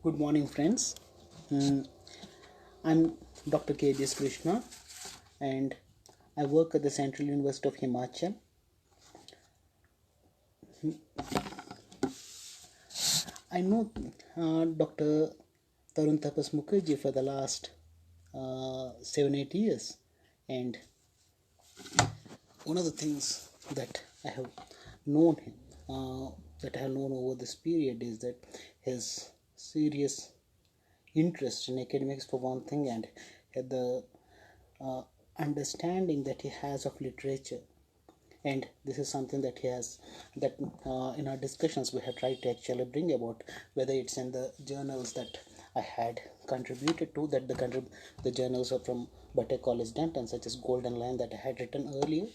Good morning, friends. Mm, I'm Dr. KBS Krishna, and I work at the Central University of Himachal. I know Dr. Tarun Tapas Mukherjee for the last 7-8 years, and one of the things that I have known him, that I have known over this period, is that his serious interest in academics for one thing, and the uh, understanding that he has of literature. And this is something that he has, that in our discussions we have tried to actually bring about, whether it's in the journals that I had contributed to, that the journals are from Bate College Denton, such as Golden Line that I had written earlier,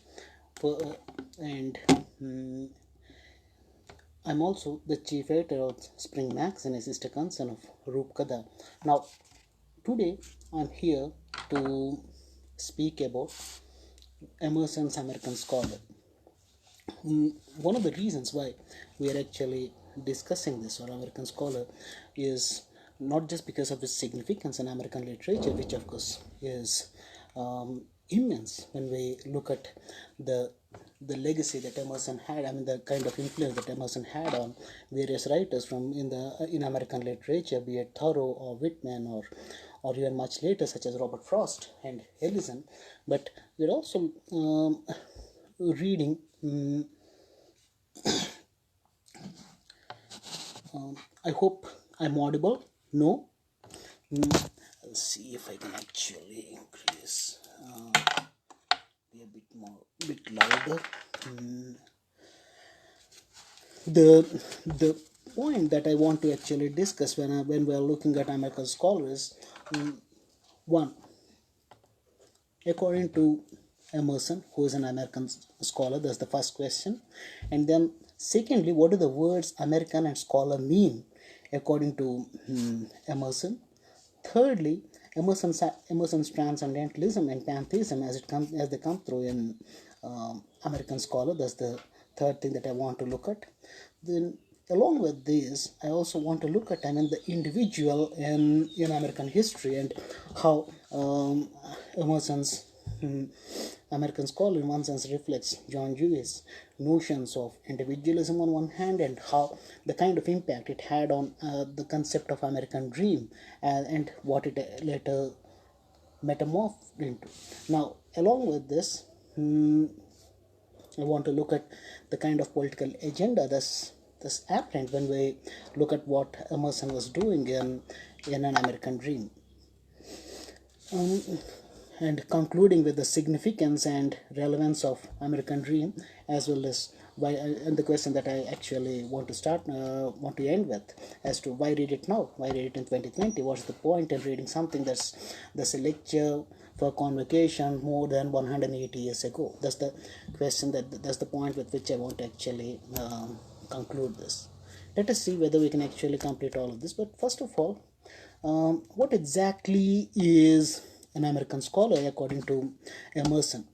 and I'm also the chief editor of Spring Magazine, a sister concern of Roopkatha. Now, today I'm here to speak about Emerson's American Scholar. One of the reasons why we are actually discussing this, or American Scholar, is not just because of its significance in American literature, which of course is immense when we look at the legacy that Emerson had. I mean, the kind of influence that Emerson had on various writers from in American literature, be it Thoreau or Whitman, or even much later, such as Robert Frost and Ellison. But we're also reading. I hope I'm audible. No. Let's see if I can actually increase, be a bit louder. The point that I want to actually discuss when we are looking at American scholars, one, according to Emerson, who is an American scholar, that's the first question. And then, secondly, what do the words American and scholar mean, according to Emerson? Thirdly, Emerson's transcendentalism and pantheism as they come through in American scholar. That's the third thing that I want to look at. Then, along with this, I also want to look at the individual in American history, and how Emerson's American scholar in one sense reflects John Dewey's notions of individualism on one hand, and how the kind of impact it had on the concept of American dream, and what it later metamorphed into. Now, along with this, I want to look at the kind of political agenda that's apparent when we look at what Emerson was doing in an American dream. And concluding with the significance and relevance of American Dream, as well as why, and the question that I actually want to end with, as to why read it now, why read it in 2020, what's the point in reading something that's a lecture for convocation more than 180 years ago. That's the question, that's the point with which I want to actually conclude this. Let us see whether we can actually complete all of this. But first of all, what exactly is an American scholar according to Emerson?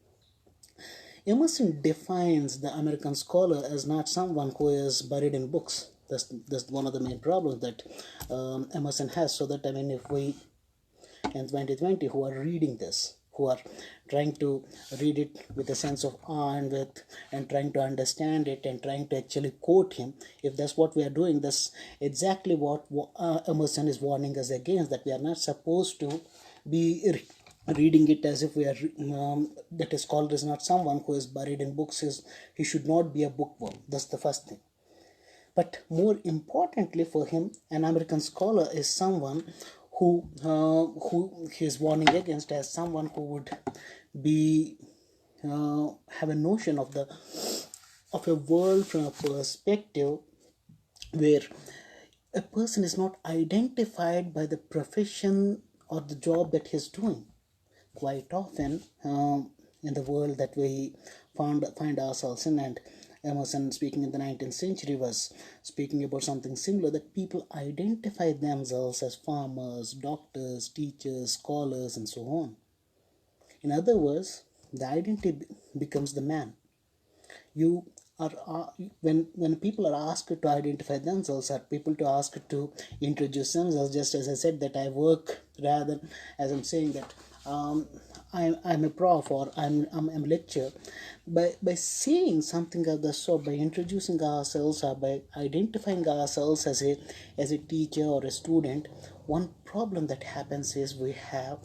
Emerson defines the American scholar as not someone who is buried in books. That's one of the main problems that Emerson has. So that, if we in 2020 who are reading this, who are trying to read it with a sense of awe and trying to understand it and trying to actually quote him, if that's what we are doing, that's exactly what Emerson is warning us against, that we are not supposed to be reading it as if we are that a scholar is not someone who is buried in books. He should not be a bookworm. That's the first thing. But more importantly for him, an American scholar is someone who he is warning against as someone who would be have a notion of a world from a perspective where a person is not identified by the profession or the job that he's doing. Quite often, in the world that we find ourselves in, and Emerson, speaking in the 19th century, was speaking about something similar, that people identify themselves as farmers, doctors, teachers, scholars, and so on. In other words, the identity becomes the man. You when people are asked to identify themselves, or people to ask to introduce themselves, just as I said that I work, rather as I'm saying that I'm a prof, or I'm a lecturer, by saying something of the sort, by introducing ourselves, or by identifying ourselves as a teacher or a student, one problem that happens is we have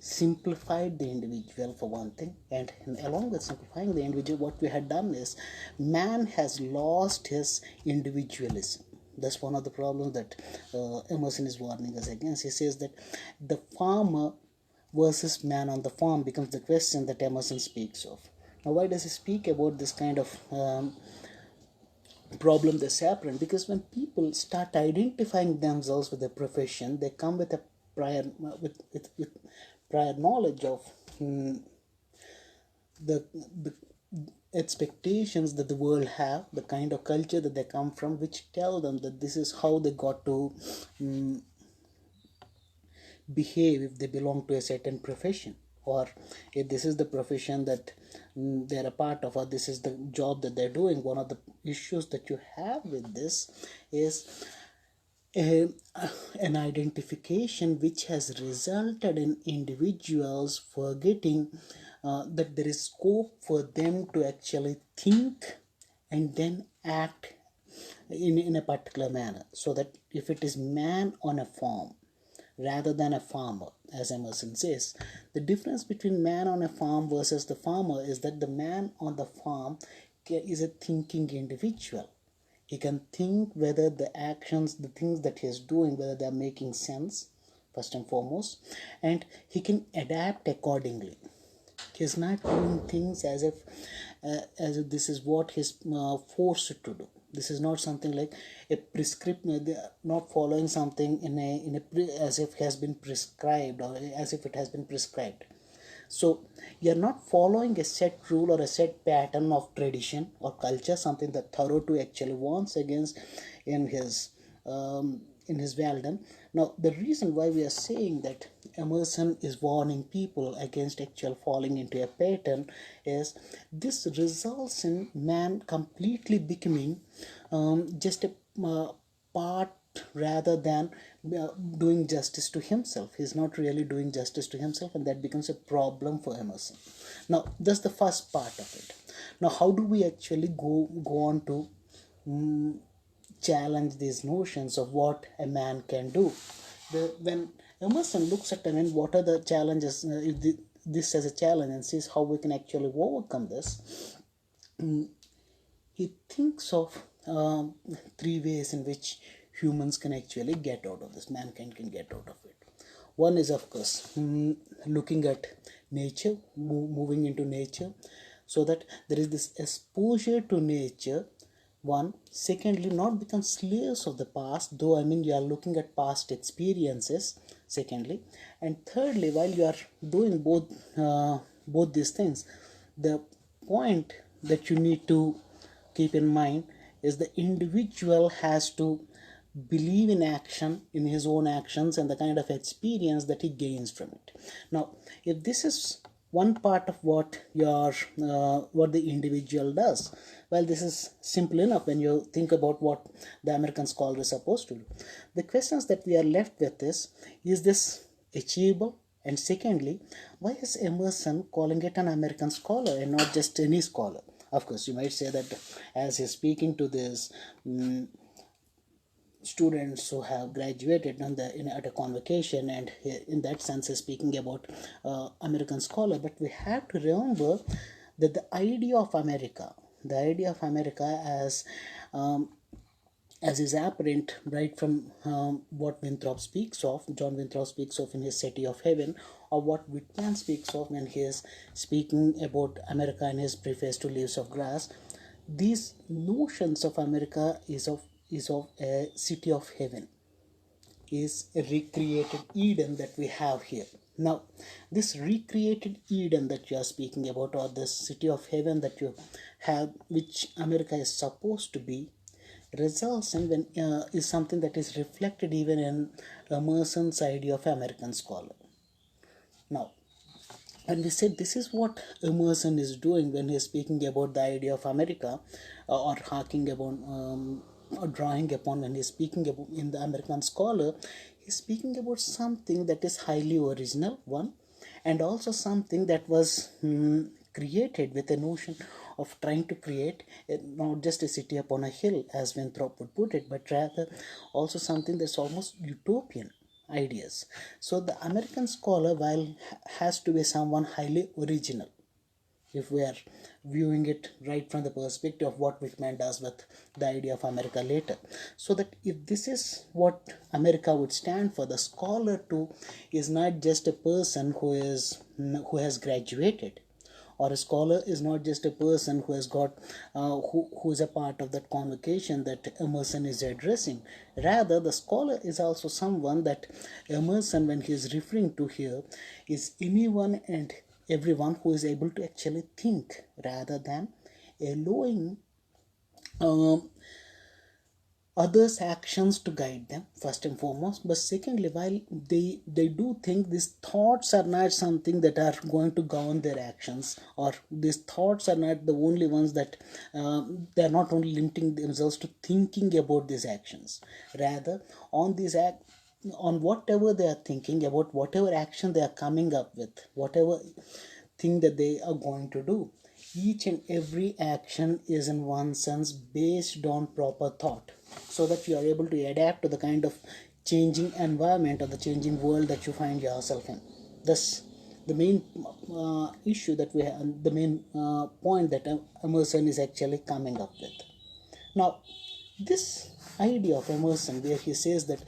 simplified the individual, for one thing, and along with simplifying the individual, what we had done is man has lost his individualism. That's one of the problems that Emerson is warning us against. He says that the farmer versus man on the farm becomes the question that Emerson speaks of. Now, why does he speak about this kind of problem that's apparent? Because when people start identifying themselves with a profession, they come with a prior with prior knowledge of the expectations that the world have, the kind of culture that they come from, which tell them that this is how they got to behave if they belong to a certain profession, or if this is the profession that they're a part of, or this is the job that they're doing. One of the issues that you have with this is a, an identification which has resulted in individuals forgetting that there is scope for them to actually think and then act in a particular manner. So that if it is man on a farm rather than a farmer, as Emerson says, the difference between man on a farm versus the farmer is that the man on the farm is a thinking individual. He can think whether the actions, the things that he is doing, whether they are making sense, first and foremost, and he can adapt accordingly. He's not doing things as if this is what he's forced to do. This is not something like a prescription. They are not following something as if has been prescribed, or as if it has been prescribed. So you're not following a set rule or a set pattern of tradition or culture, something that Thoreau actually warns against in his Walden. Now, the reason why we are saying that Emerson is warning people against actual falling into a pattern is this results in man completely becoming just a part, rather than doing justice to himself. He's not really doing justice to himself, and that becomes a problem for Emerson. Now, that's the first part of it. Now, how do we actually go on to challenge these notions of what a man can do? When Emerson looks at, what are the challenges, this as a challenge, and sees how we can actually overcome this, he thinks of three ways in which humans can actually get out of this, mankind can get out of it. One is, of course, looking at nature, moving into nature, so that there is this exposure to nature. One. Secondly, not become slaves of the past, though you are looking at past experiences, secondly. And thirdly, while you are doing both these things, the point that you need to keep in mind is the individual has to believe in action, in his own actions, and the kind of experience that he gains from it. Now, if this is one part of what the individual does, well, this is simple enough when you think about what the American scholar is supposed to do. The questions that we are left with is this achievable? And secondly, why is Emerson calling it an American scholar and not just any scholar? Of course, you might say that as he's speaking to this students who have graduated at a convocation, and in that sense is speaking about American scholar. But we have to remember that the idea of America as is apparent right from what John Winthrop speaks of in his City of Heaven, or what Whitman speaks of when he is speaking about America in his preface to Leaves of Grass. These notions of America is of a city of heaven, is a recreated Eden that we have here. Now, this recreated Eden that you are speaking about, or this city of heaven that you have, which America is supposed to be, results in is something that is reflected even in Emerson's idea of American scholar. Now, And we said this is what Emerson is doing when he's speaking about the idea of America, or harking upon, or drawing upon, when he's speaking about in the American Scholar. He's speaking about something that is highly original, one, and also something that was created with a notion of trying to create not just a city upon a hill, as Winthrop would put it, but rather also something that's almost utopian ideas. So the American scholar, while has to be someone highly original, if we are viewing it right from the perspective of what Whitman does with the idea of America later. So that if this is what America would stand for, the scholar too is not just a person who has graduated, or a scholar is not just a person who has got who is a part of that convocation that Emerson is addressing. Rather, the scholar is also someone that Emerson, when he is referring to here, is anyone and everyone who is able to actually think, rather than allowing um, others' actions to guide them, first and foremost. But secondly, while they do think, these thoughts are not something that are going to govern their actions, or these thoughts are not the only ones that they are not only limiting themselves to thinking about these actions. Rather, on these on whatever they are thinking about, whatever action they are coming up with, whatever thing that they are going to do, each and every action is in one sense based on proper thought, so that you are able to adapt to the kind of changing environment or the changing world that you find yourself in. Thus, the main issue that we have, the main point that Emerson is actually coming up with. Now, this idea of Emerson, where he says that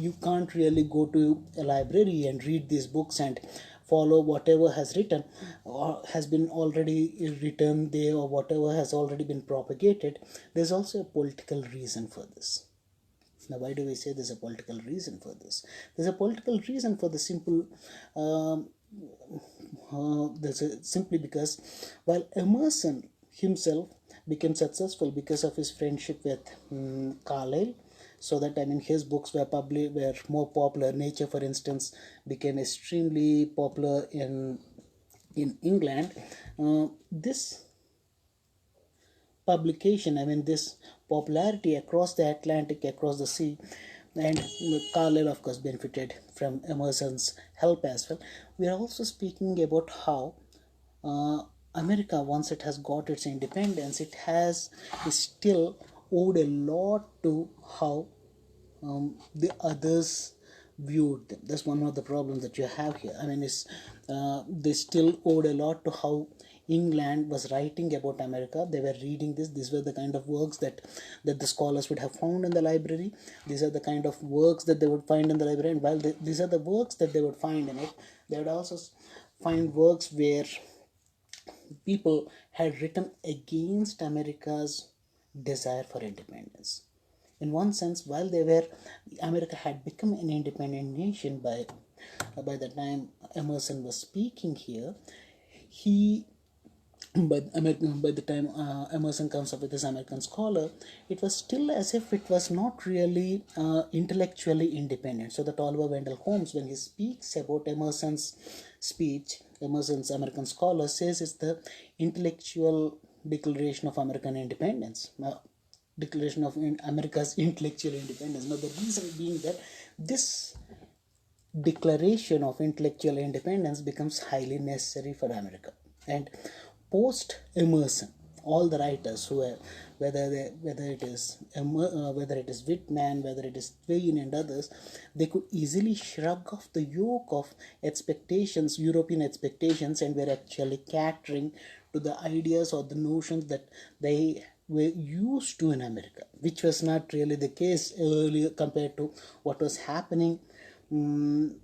you can't really go to a library and read these books and follow whatever has written or has been already written there, or whatever has already been propagated, there's also a political reason for this. Now, why do we say there's a political reason for this? There's a political reason for the simple simply because while Emerson himself became successful because of his friendship with Carlyle, so that, I mean, his books were more popular. Nature, for instance, became extremely popular in England. This publication, I mean, this popularity across the Atlantic, across the sea, and Carlyle, of course, benefited from Emerson's help as well. We are also speaking about how America, once it has got its independence, is still owed a lot to how the others viewed them. That's one of the problems that you have here. I mean, they still owed a lot to how England was writing about America. They were reading this. These were the kind of works that the scholars would have found in the library. These are the kind of works that they would find in the library. And while these are the works that they would find in it, they would also find works where people had written against America's desire for independence. In one sense, while America had become an independent nation by the time Emerson was speaking here, he by the time Emerson comes up with his American Scholar, it was still as if it was not really intellectually independent. So that Oliver Wendell Holmes, when he speaks about Emerson's speech, Emerson's American Scholar, says it's the intellectual declaration of American independence. Declaration of America's intellectual independence. Now, the reason being that this declaration of intellectual independence becomes highly necessary for America. And post Emerson, all the writers who are, whether it is Whitman, whether it is Twain and others, they could easily shrug off the yoke of expectations, European expectations, and were actually catering to the ideas or the notions that they were used to in America, which was not really the case earlier compared to what was happening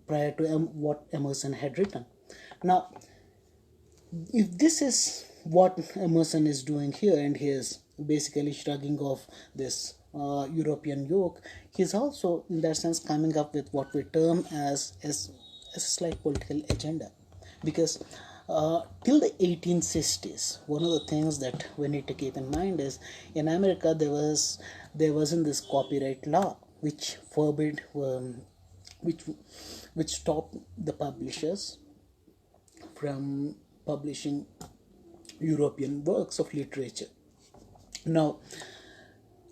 prior to what Emerson had written. Now, if this is what Emerson is doing here, and he is basically shrugging off this European yoke, he's also, in that sense, coming up with what we term as a slight political agenda. Because till the 1860s, one of the things that we need to keep in mind is, in America there wasn't this copyright law which which stopped the publishers from publishing European works of literature. Now,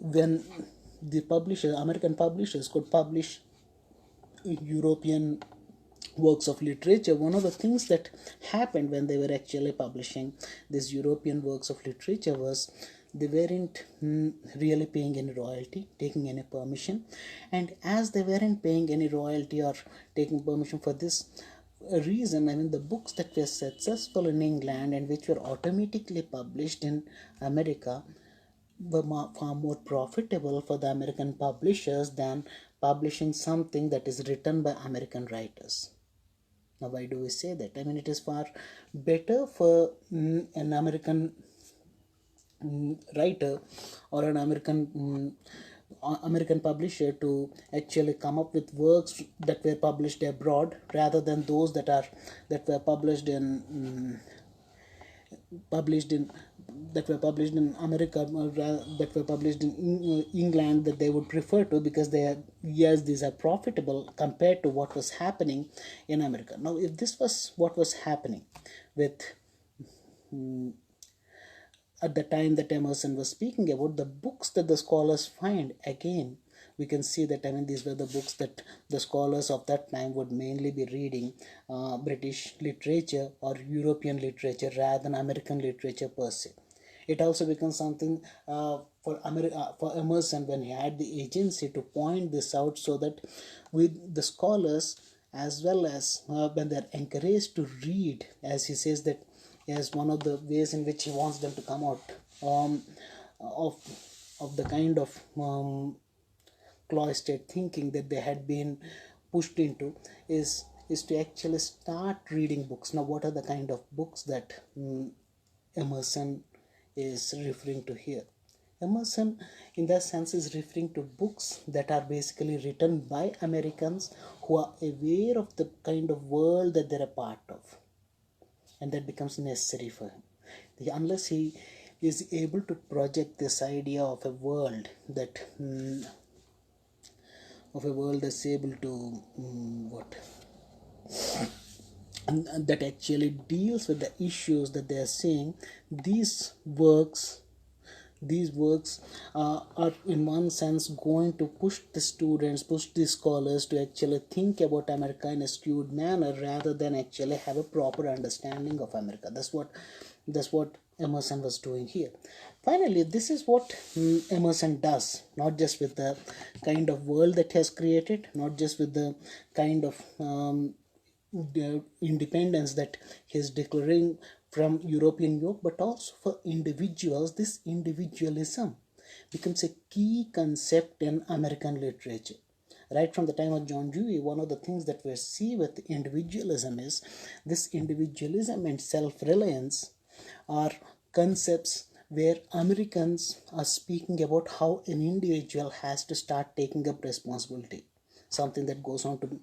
when the publishers, American publishers, could publish European works of literature, one of the things that happened when they were actually publishing these European works of literature was they weren't really paying any royalty, taking any permission. And as they weren't paying any royalty or taking permission for this reason, I mean, the books that were successful in England and which were automatically published in America were far more profitable for the American publishers than publishing something that is written by American writers. Now, why do we say that? I mean, it is far better for an American writer or an American publisher to actually come up with works that were published abroad rather than those that were published in America, that were published in England, that they would prefer to, because they are, yes, these are profitable compared to what was happening in America. Now, if this was what was happening with at the time that Emerson was speaking about, the books that the scholars find, again, we can see that, I mean, these were the books that the scholars of that time would mainly be reading British literature or European literature rather than American literature per se. It also becomes something for Emerson, when he had the agency to point this out, so that with the scholars, as well as when they're encouraged to read, as he says that as one of the ways in which he wants them to come out of the kind of cloistered thinking that they had been pushed into, is to actually start reading books. Now, what are the kind of books that Emerson is referring to here? Emerson, in that sense, is referring to books that are basically written by Americans who are aware of the kind of world that they're a part of, and that becomes necessary for him. Unless he is able to project this idea of a world that that's able to that actually deals with the issues that they are seeing, these works are in one sense going to push the scholars to actually think about America in a skewed manner rather than actually have a proper understanding of America. That's what Emerson was doing here. Finally, this is what Emerson does, not just with the kind of world that he has created, not just with the kind of the independence that he is declaring from European yoke, but also for individuals. This individualism becomes a key concept in American literature. Right from the time of John Dewey, one of the things that we see with individualism is this individualism and self-reliance are concepts where Americans are speaking about how an individual has to start taking up responsibility, something that goes on to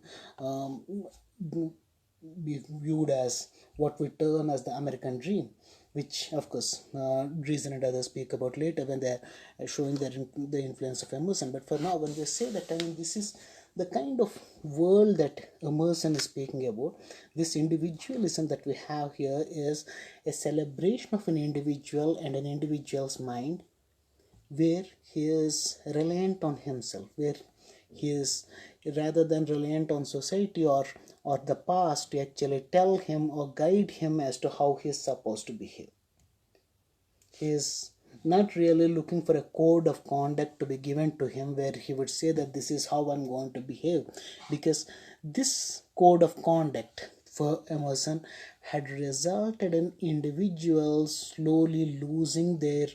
be viewed as what we term as the American dream, which of course Reason and others speak about later when they're showing the influence of Emerson. But for now, when we say that, I mean, this is the kind of world that Emerson is speaking about. This individualism that we have here is a celebration of an individual and an individual's mind, where he is reliant on himself, where he is, rather than reliant on society or the past to actually tell him or guide him as to how he is supposed to behave. He is not really looking for a code of conduct to be given to him where he would say that this is how I'm going to behave, because this code of conduct for Emerson had resulted in individuals slowly losing the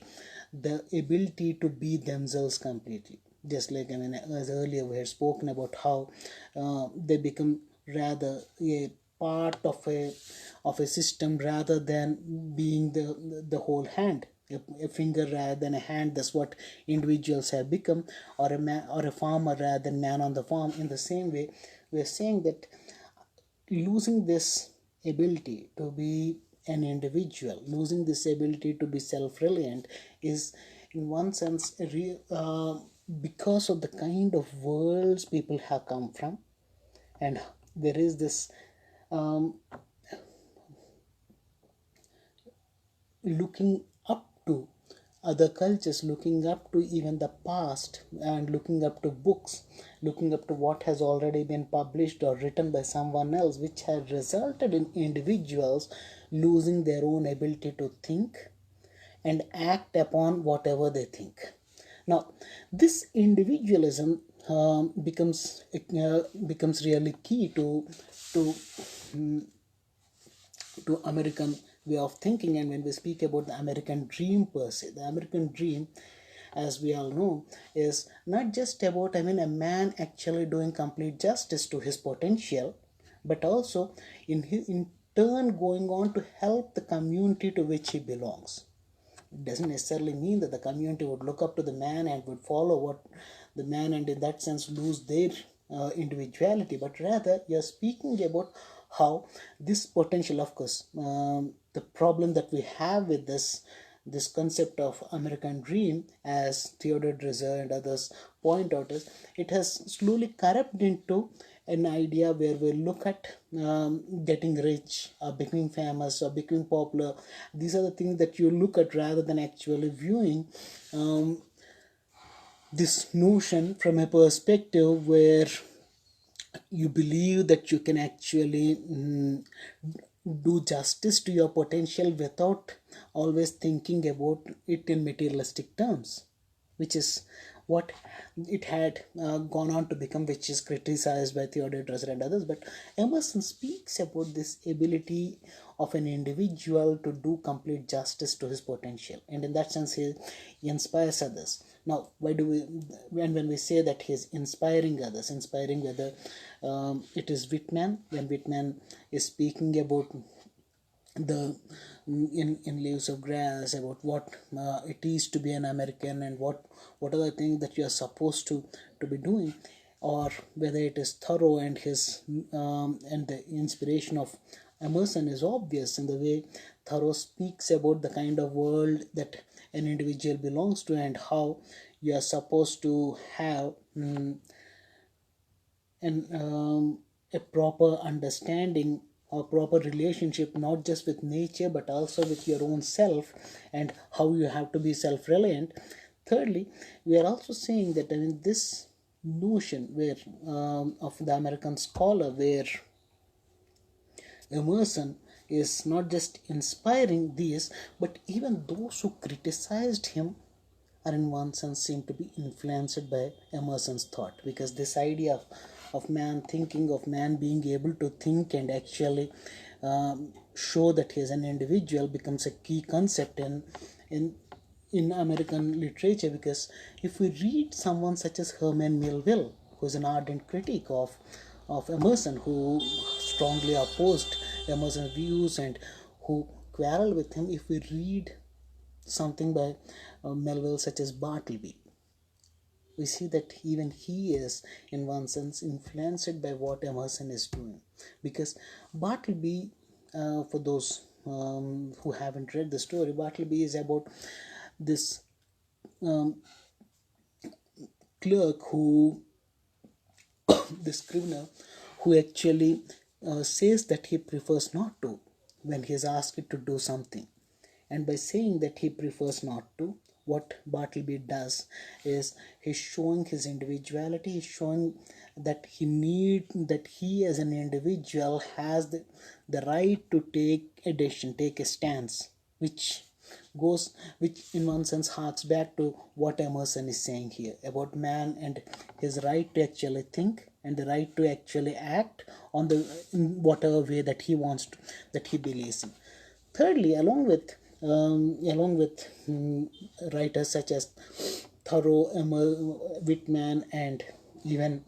ability to be themselves completely. Just like, I mean, as earlier we had spoken about how they become rather a part of a system rather than being the whole hand, a finger rather than a hand. That's what individuals have become, or a man or a farmer rather than man on the farm. In the same way, we are saying that losing this ability to be an individual, losing this ability to be self-reliant, is in one sense because of the kind of worlds people have come from. And there is this looking up to other cultures, looking up to even the past, and looking up to books, looking up to what has already been published or written by someone else, which has resulted in individuals losing their own ability to think and act upon whatever they think. Now, this individualism becomes really key to American way of thinking. And when we speak about the American dream per se, the American dream, as we all know, is not just about, a man actually doing complete justice to his potential, but also in turn going on to help the community to which he belongs. It doesn't necessarily mean that the community would look up to the man and would follow what the man, and in that sense lose their individuality, but rather you're speaking about how this potential, of course, the problem that we have with this concept of American dream, as Theodore Dreiser and others point out, is it has slowly corrupted into an idea where we look at getting rich or becoming famous or becoming popular. These are the things that you look at rather than actually viewing this notion from a perspective where you believe that you can actually do justice to your potential without always thinking about it in materialistic terms, which is what it had gone on to become, which is criticized by Theodore Dreiser and others. But Emerson speaks about this ability of an individual to do complete justice to his potential, and in that sense he inspires others. Now, why do we, when we say that he is inspiring others, inspiring whether it is Whitman, when Whitman is speaking about the in Leaves of Grass, about what it is to be an American, and what are the things that you are supposed to be doing, or whether it is Thoreau and his and the inspiration of Emerson is obvious in the way Thoreau speaks about the kind of world that an individual belongs to, and how you are supposed to have a proper understanding or proper relationship, not just with nature but also with your own self, and how you have to be self-reliant. Thirdly, we are also saying that this notion where of the American scholar, where Emerson is not just inspiring these, but even those who criticized him are in one sense seem to be influenced by Emerson's thought, because this idea of man thinking, of man being able to think and actually show that he is an individual, becomes a key concept in in American literature. Because if we read someone such as Herman Melville, who is an ardent critic of Emerson, who strongly opposed Emerson's views and who quarreled with him, if we read something by Melville such as Bartleby, we see that even he is in one sense influenced by what Emerson is doing. Because Bartleby, for those who haven't read the story, Bartleby is about this clerk who, this scrivener, who actually says that he prefers not to when he is asked to do something. And by saying that he prefers not to, what Bartleby does is he's showing his individuality, he's showing that he as an individual has the right to take a decision, take a stance, which in one sense harks back to what Emerson is saying here about man and his right to actually think and the right to actually act on in whatever way that he wants to, that he believes in. Thirdly, along with writers such as Thoreau, Whitman, and even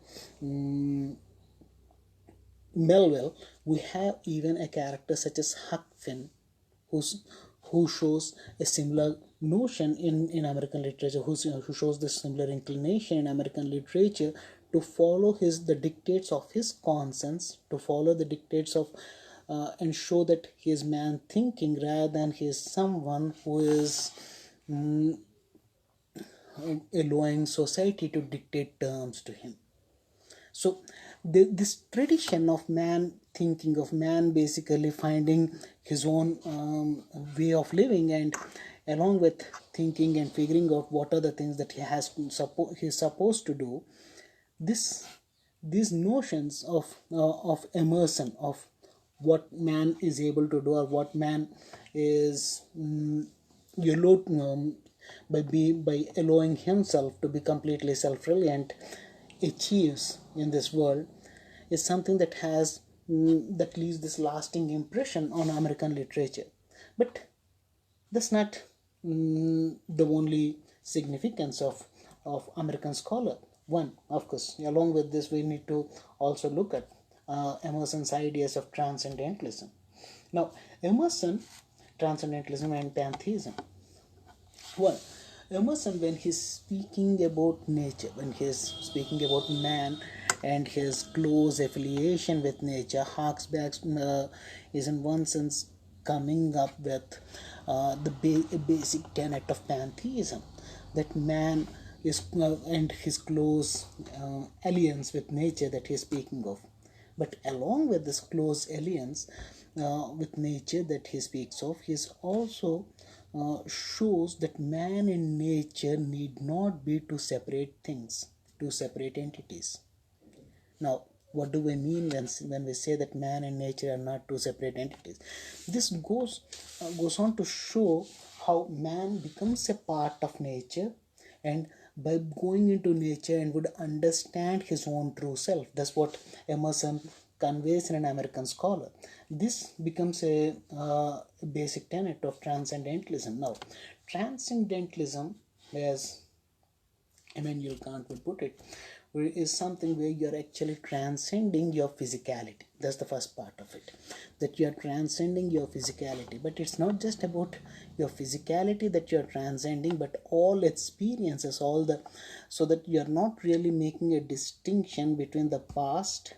Melville, we have even a character such as Huck Finn, who shows a similar notion in American literature, who shows the similar inclination in American literature to follow the dictates of his conscience, to follow the dictates of and show that he is man thinking rather than he is someone who is allowing society to dictate terms to him. So this tradition of man thinking, of man basically finding his own way of living, and along with thinking and figuring out what are the things that he's supposed to do, this these notions of Emerson, of what man is able to do, or what man is allowed, by allowing himself to be completely self-reliant, achieves in this world, is something that that leaves this lasting impression on American literature. But that's not the only significance of American scholar. One, of course, along with this, we need to also look at Emerson's ideas of transcendentalism. Now, Emerson, transcendentalism and pantheism. Well, Emerson, when he's speaking about nature, when he's speaking about man and his close affiliation with nature, harks back, is in one sense coming up with a basic tenet of pantheism, that man is and his close alliance with nature that he's speaking of. But along with this close alliance with nature that he speaks of, he also shows that man and nature need not be two separate things, two separate entities. Now, what do we mean when we say that man and nature are not two separate entities? This goes on to show how man becomes a part of nature, and by going into nature and would understand his own true self. That's what Emerson conveys in an American scholar. This becomes a basic tenet of transcendentalism. Now, transcendentalism, as Emmanuel Kant would put it, is something where you're actually transcending your physicality. That's the first part of it, that you're transcending your physicality. But it's not just about your physicality that you're transcending, but all experiences, so that you're not really making a distinction between the past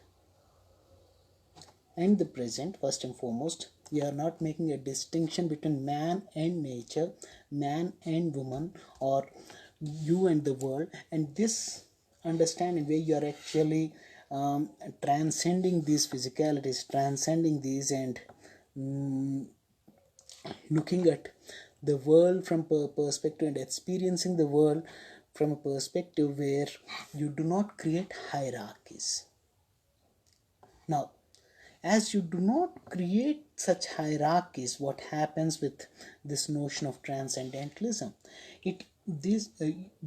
and the present. First and foremost, you are not making a distinction between man and nature, man and woman, or you and the world. And this understanding where you are actually transcending these physicalities, transcending these, and looking at the world from perspective, and experiencing the world from a perspective where you do not create hierarchies. Now, as you do not create such hierarchies, what happens with this notion of transcendentalism? There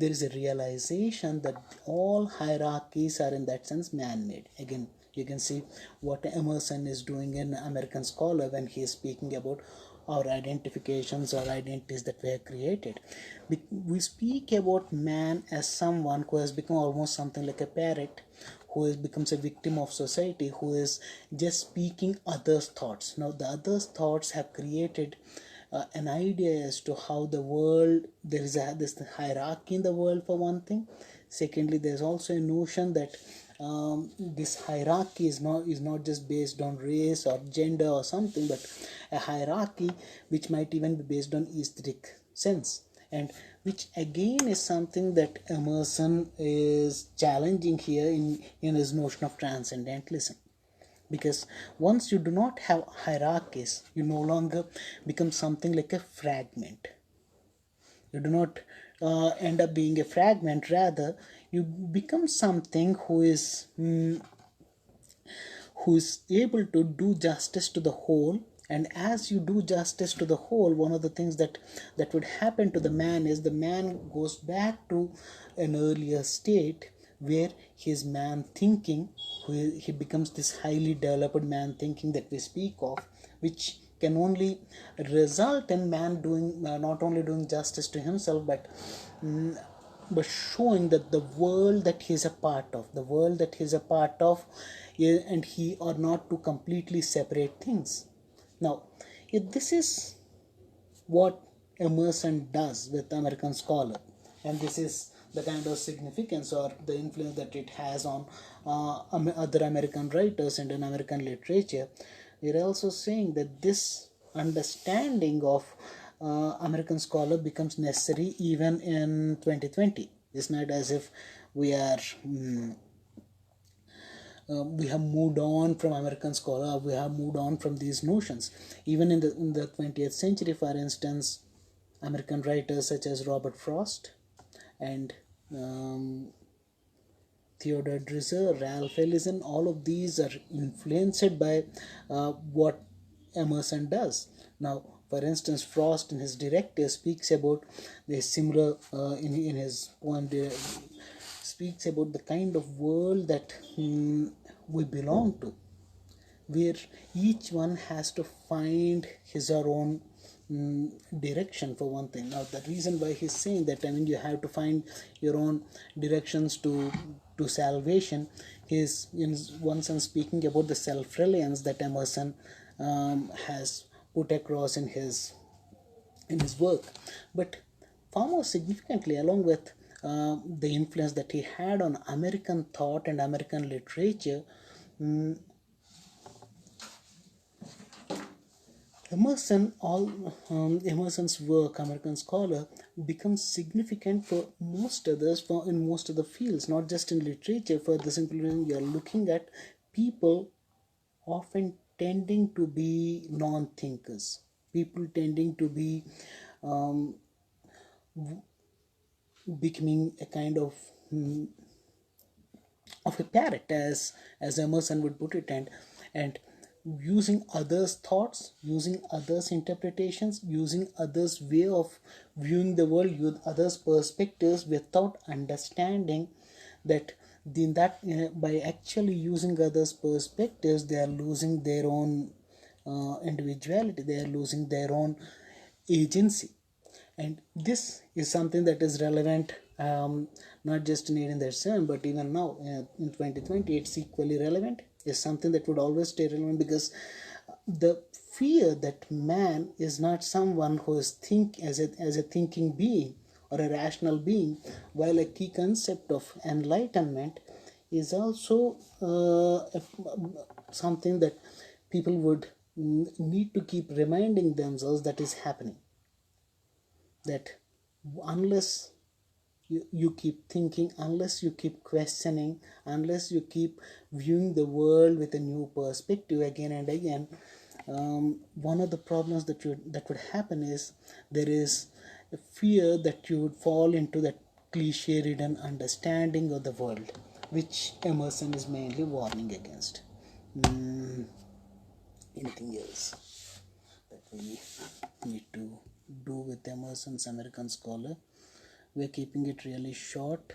is a realization that all hierarchies are in that sense man-made. Again, you can see what Emerson is doing in American Scholar when he is speaking about our identifications or identities that were created. We speak about man as someone who has become almost something like a parrot, who becomes a victim of society, who is just speaking others' thoughts. Now, the others' thoughts have created an idea as to how the world, there is this hierarchy in the world, for one thing. Secondly, there's also a notion that this hierarchy is not just based on race or gender or something, but a hierarchy which might even be based on aesthetic sense, and which again is something that Emerson is challenging here in his notion of transcendentalism. Because once you do not have hierarchies, you no longer become something like a fragment. You do not end up being a fragment, rather you become something who is able to do justice to the whole. And as you do justice to the whole, one of the things that would happen to the man is the man goes back to an earlier state where his man thinking, he becomes this highly developed man thinking that we speak of, which can only result in man doing not only doing justice to himself, but showing that the world that he is a part of, and he are not two completely separate things. Now, this is what Emerson does with American Scholar, and this is the kind of significance or the influence that it has on other American writers and in American literature. We are also saying that this understanding of American Scholar becomes necessary even in 2020. It's not as if we are we have moved on from American scholar. We have moved on from these notions. Even in the 20th century, for instance, American writers such as Robert Frost and um, Theodore Dreiser, Ralph Ellison, all of these are influenced by what Emerson does. Now, for instance, Frost in his Director speaks about the similar in his poem speaks about the kind of world that we belong to, where each one has to find his or own direction for one thing. Now, the reason why he's saying that, I mean, you have to find your own directions to salvation, is in one sense speaking about the self-reliance that Emerson has put across in his work. But far more significantly, along with the influence that he had on American thought and American literature, Emerson's work, American Scholar, becomes significant for most others, for in most other fields, not just in literature. For the simple reason, you are looking at people often tending to be non-thinkers, people tending to be becoming a kind of a parrot, as Emerson would put it, and using others' thoughts, using others' interpretations, using others' way of viewing the world, use others' perspectives without understanding that by actually using others' perspectives, they are losing their own individuality, they are losing their own agency. And this is something that is relevant, not just in 1837 but even now, in 2020 it's equally relevant. Is something that would always stay relevant, because the fear that man is not someone who is as a thinking being or a rational being, while a key concept of enlightenment is also something that people would need to keep reminding themselves that is happening, that unless you keep thinking, unless you keep questioning, unless you keep viewing the world with a new perspective again and again, one of the problems that would happen is there is a fear that you would fall into that cliche-ridden understanding of the world, which Emerson is mainly warning against. Anything else that we need to do with Emerson's American Scholar? We're keeping it really short.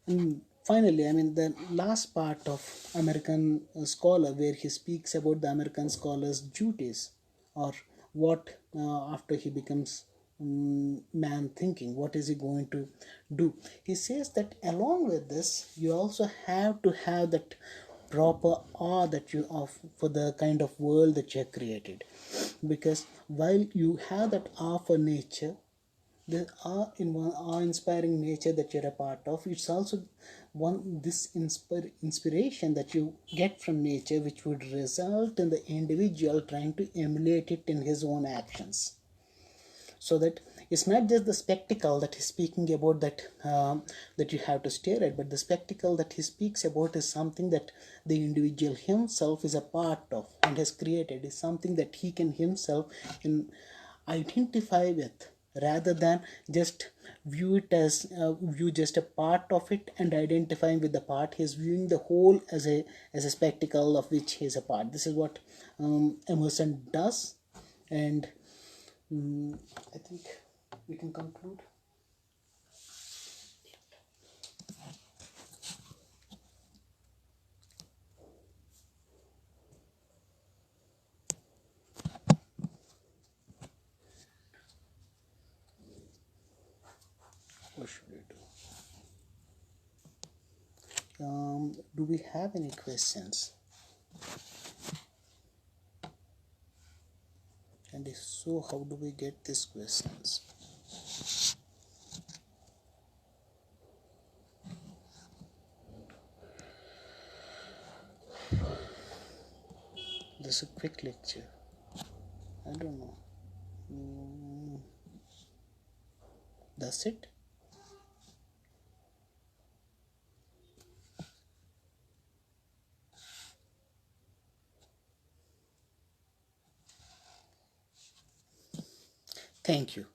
And finally, I mean, the last part of American Scholar, where he speaks about the American scholar's duties, or what after he becomes man thinking, what is he going to do? He says that along with this, you also have to have that proper awe that you of for the kind of world that you have created, because while you have that awe for nature, the awe-inspiring nature that you're a part of, it's also this inspiration that you get from nature, which would result in the individual trying to emulate it in his own actions. So that it's not just the spectacle that he's speaking about, that you have to stare at, but the spectacle that he speaks about is something that the individual himself is a part of and has created, is something that he can himself identify with, rather than just view it as view just a part of it and identifying with the part. He's viewing the whole as a spectacle of which he is a part. This is what Emerson does, and I think we can conclude. What should we do? Do we have any questions? And if so, how do we get these questions? This is a quick lecture. I don't know. That's it. Thank you.